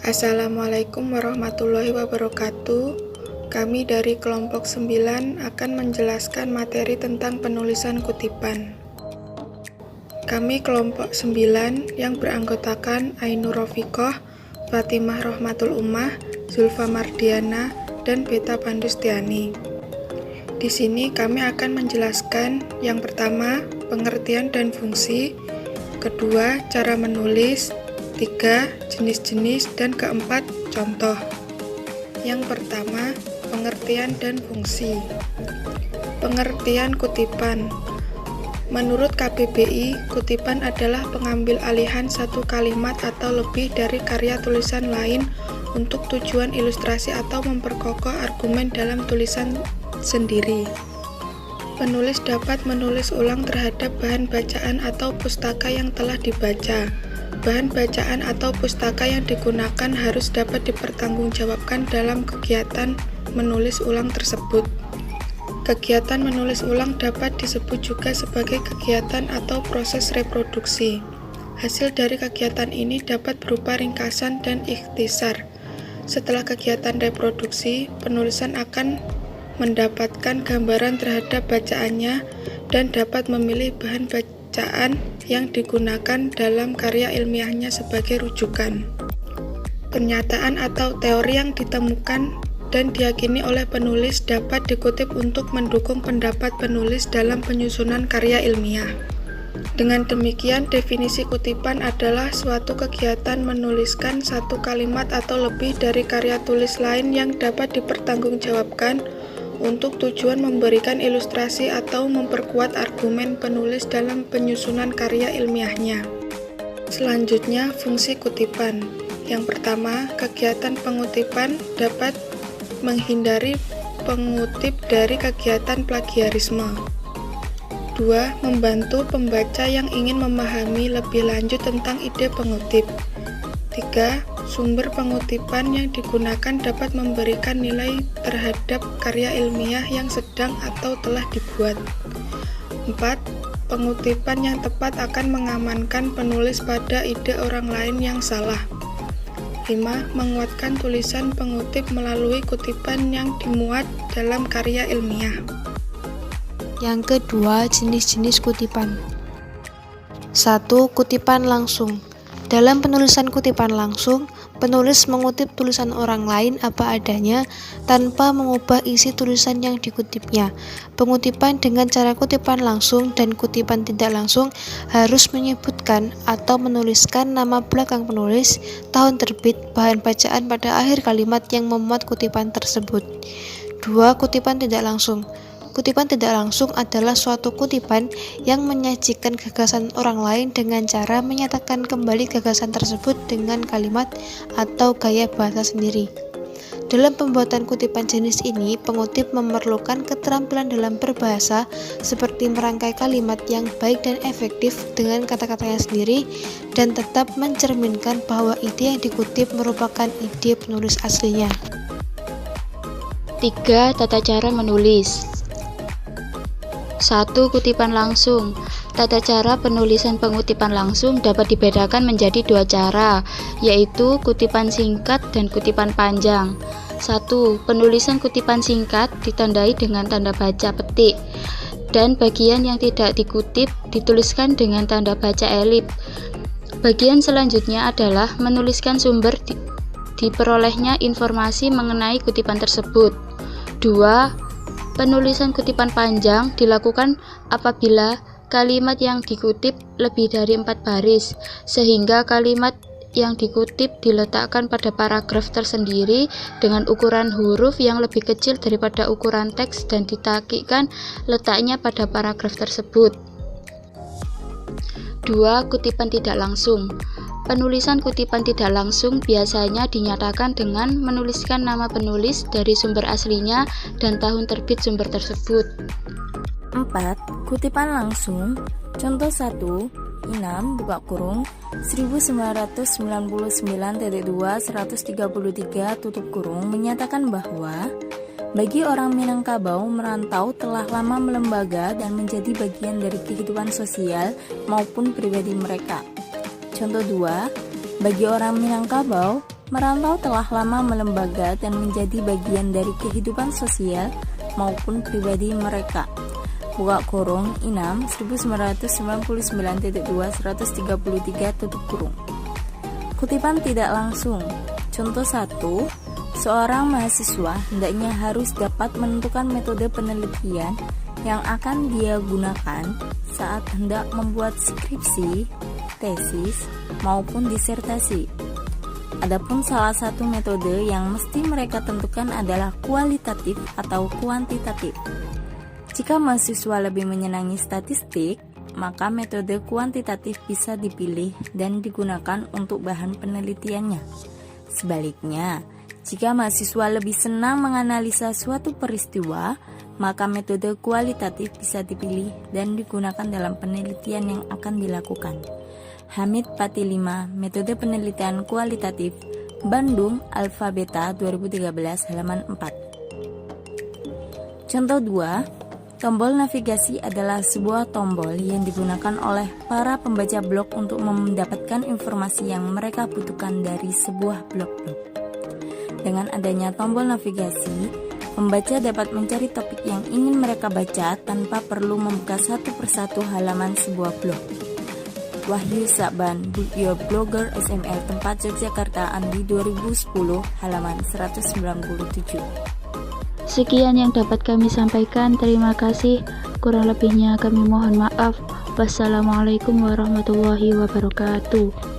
Assalamualaikum warahmatullahi wabarakatuh. Kami dari kelompok 9 akan menjelaskan materi tentang penulisan kutipan. Kami kelompok 9 yang beranggotakan Ainur Rofiqoh, Fatimah Rohmatul Ummah, Zulfa Mardiana, dan Beta Pandustiani. Di sini kami akan menjelaskan yang pertama, pengertian dan fungsi, kedua, cara menulis, tiga, jenis-jenis, dan keempat, contoh. Yang pertama, pengertian dan fungsi. Pengertian kutipan. Menurut KBBI, kutipan adalah pengambil alihan satu kalimat atau lebih dari karya tulisan lain untuk tujuan ilustrasi atau memperkokoh argumen dalam tulisan sendiri. Penulis dapat menulis ulang terhadap bahan bacaan atau pustaka yang telah dibaca. Bahan bacaan atau pustaka yang digunakan harus dapat dipertanggungjawabkan dalam kegiatan menulis ulang tersebut. Kegiatan menulis ulang dapat disebut juga sebagai kegiatan atau proses reproduksi. Hasil dari kegiatan ini dapat berupa ringkasan dan ikhtisar. Setelah kegiatan reproduksi, penulisan akan mendapatkan gambaran terhadap bacaannya dan dapat memilih bahan bacaan yang digunakan dalam karya ilmiahnya sebagai rujukan. Pernyataan atau teori yang ditemukan dan diyakini oleh penulis dapat dikutip untuk mendukung pendapat penulis dalam penyusunan karya ilmiah. Dengan demikian, definisi kutipan adalah suatu kegiatan menuliskan satu kalimat atau lebih dari karya tulis lain yang dapat dipertanggungjawabkan untuk tujuan memberikan ilustrasi atau memperkuat argumen penulis dalam penyusunan karya ilmiahnya. Selanjutnya, fungsi kutipan. Yang pertama, kegiatan pengutipan dapat menghindari pengutip dari kegiatan plagiarisme. 2. Membantu pembaca yang ingin memahami lebih lanjut tentang ide pengutip. 3. Sumber pengutipan yang digunakan dapat memberikan nilai terhadap karya ilmiah yang sedang atau telah dibuat. 4. Pengutipan yang tepat akan mengamankan penulis pada ide orang lain yang salah. 5. Menguatkan tulisan pengutip melalui kutipan yang dimuat dalam karya ilmiah. Yang kedua, jenis-jenis kutipan. 1. Kutipan langsung. Dalam penulisan kutipan langsung, penulis mengutip tulisan orang lain apa adanya tanpa mengubah isi tulisan yang dikutipnya. Pengutipan dengan cara kutipan langsung dan kutipan tidak langsung harus menyebutkan atau menuliskan nama belakang penulis, tahun terbit, bahan bacaan pada akhir kalimat yang memuat kutipan tersebut. 2. Kutipan tidak langsung. Kutipan tidak langsung adalah suatu kutipan yang menyajikan gagasan orang lain dengan cara menyatakan kembali gagasan tersebut dengan kalimat atau gaya bahasa sendiri. Dalam pembuatan kutipan jenis ini, pengutip memerlukan keterampilan dalam berbahasa seperti merangkai kalimat yang baik dan efektif dengan kata-katanya sendiri dan tetap mencerminkan bahwa ide yang dikutip merupakan ide penulis aslinya. 3. Tata cara menulis. 1. Kutipan langsung. Tata cara penulisan pengutipan langsung dapat dibedakan menjadi dua cara, yaitu kutipan singkat dan kutipan panjang. 1. Penulisan kutipan singkat ditandai dengan tanda baca petik, dan bagian yang tidak dikutip dituliskan dengan tanda baca elip. Bagian selanjutnya adalah menuliskan sumber diperolehnya informasi mengenai kutipan tersebut. 2. Penulisan kutipan panjang dilakukan apabila kalimat yang dikutip lebih dari 4 baris, sehingga kalimat yang dikutip diletakkan pada paragraf tersendiri dengan ukuran huruf yang lebih kecil daripada ukuran teks dan ditakikkan letaknya pada paragraf tersebut. 2. Kutipan tidak langsung. Penulisan kutipan tidak langsung biasanya dinyatakan dengan menuliskan nama penulis dari sumber aslinya dan tahun terbit sumber tersebut. 4. Kutipan langsung. Contoh 1. Inam, buka kurung, 1999.2 tutup kurung menyatakan bahwa bagi orang Minangkabau, merantau telah lama melembaga dan menjadi bagian dari kehidupan sosial maupun pribadi mereka. Contoh 2, bagi orang Minangkabau, merantau telah lama melembaga dan menjadi bagian dari kehidupan sosial maupun pribadi mereka. Buka kurung Inam 1999.2 133 . Kutipan tidak langsung. Contoh 1, seorang mahasiswa hendaknya harus dapat menentukan metode penelitian yang akan dia gunakan saat hendak membuat skripsi, tesis, maupun disertasi. Adapun salah satu metode yang mesti mereka tentukan adalah kualitatif atau kuantitatif. Jika mahasiswa lebih menyenangi statistik, maka metode kuantitatif bisa dipilih dan digunakan untuk bahan penelitiannya. Sebaliknya, jika mahasiswa lebih senang menganalisa suatu peristiwa, maka metode kualitatif bisa dipilih dan digunakan dalam penelitian yang akan dilakukan. Hamid Patilima, Metode Penelitian Kualitatif, Bandung, Alfabeta 2013 halaman 4. Contoh 2, tombol navigasi adalah sebuah tombol yang digunakan oleh para pembaca blog untuk mendapatkan informasi yang mereka butuhkan dari sebuah blog-blog. Dengan adanya tombol navigasi, pembaca dapat mencari topik yang ingin mereka baca tanpa perlu membuka satu persatu halaman sebuah blog. Wahyu Sakban, Your Blogger SML, Tempat Yogyakarta, Andi 2010, halaman 197. Sekian yang dapat kami sampaikan. Terima kasih. Kurang lebihnya kami mohon maaf. Wassalamualaikum warahmatullahi wabarakatuh.